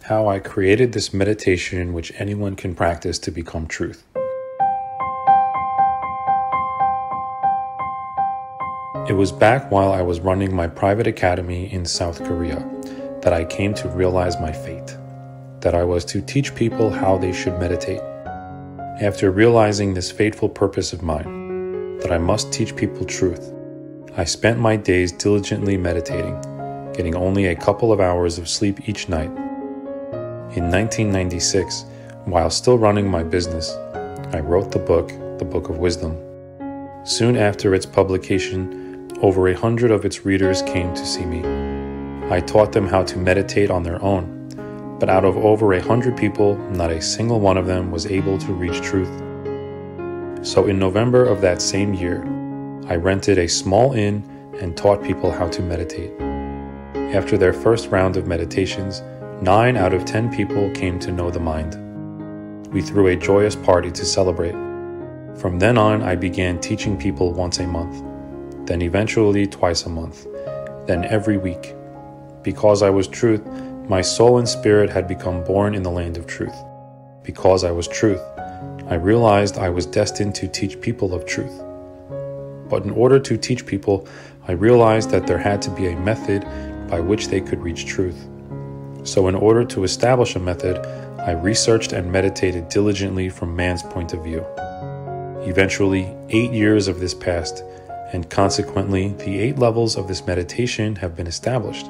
How I created this meditation which anyone can practice to become truth. It was back while I was running my private academy in South Korea that I came to realize my fate, that I was to teach people how they should meditate. After realizing this fateful purpose of mine, that I must teach people truth, I spent my days diligently meditating, getting only a couple of hours of sleep each night. In 1996, while still running my business, I wrote the Book of Wisdom. Soon after its publication, over 100 of its readers came to see me. I taught them how to meditate on their own, but out of over 100 people, not a single one of them was able to reach truth. So in November of that same year, I rented a small inn and taught people how to meditate. After their first round of meditations, 9 out of 10 people came to know the mind. We threw a joyous party to celebrate. From then on, I began teaching people once a month, then eventually twice a month, then every week. Because I was truth, my soul and spirit had become born in the land of truth. Because I was truth, I realized I was destined to teach people of truth. But in order to teach people, I realized that there had to be a method by which they could reach truth. So in order to establish a method, I researched and meditated diligently from man's point of view. Eventually, 8 years of this passed, and consequently, the 8 levels of this meditation have been established,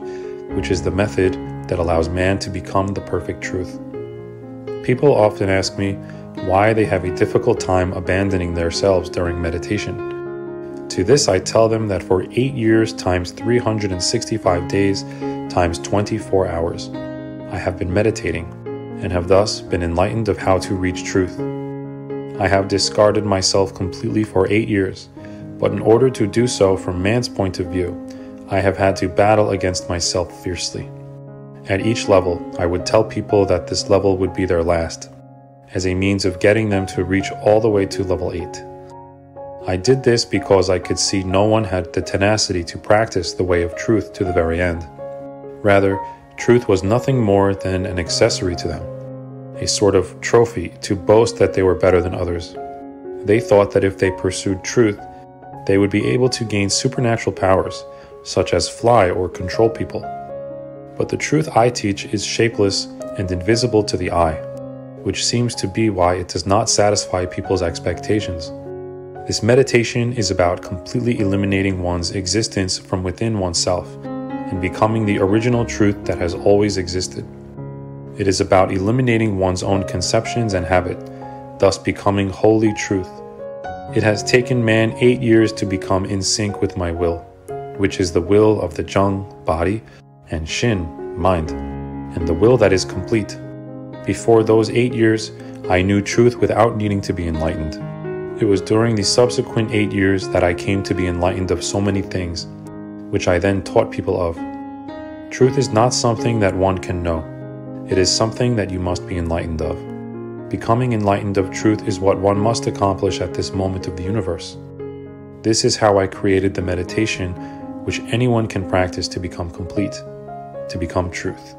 which is the method that allows man to become the perfect truth. People often ask me why they have a difficult time abandoning themselves during meditation. To this I tell them that for 8 years times 365 days times 24 hours, I have been meditating and have thus been enlightened of how to reach truth. I have discarded myself completely for 8 years, but in order to do so from man's point of view, I have had to battle against myself fiercely. At each level, I would tell people that this level would be their last, as a means of getting them to reach all the way to level 8. I did this because I could see no one had the tenacity to practice the way of truth to the very end. Rather, truth was nothing more than an accessory to them, a sort of trophy to boast that they were better than others. They thought that if they pursued truth, they would be able to gain supernatural powers, such as fly or control people. But the truth I teach is shapeless and invisible to the eye, which seems to be why it does not satisfy people's expectations. This meditation is about completely eliminating one's existence from within oneself and becoming the original truth that has always existed. It is about eliminating one's own conceptions and habit, thus becoming wholly truth. It has taken man 8 years to become in sync with my will, which is the will of the Chung, body, and THIυπάρχN, mind, and the will that is complete. Before those 8 years, I knew truth without needing to be enlightened. It was during the subsequent 8 years that I came to be enlightened of so many things, which I then taught people of. Truth is not something that one can know. It is something that you must be enlightened of. Becoming enlightened of truth is what one must accomplish at this moment of the universe. This is how I created the meditation which anyone can practice to become complete, to become truth.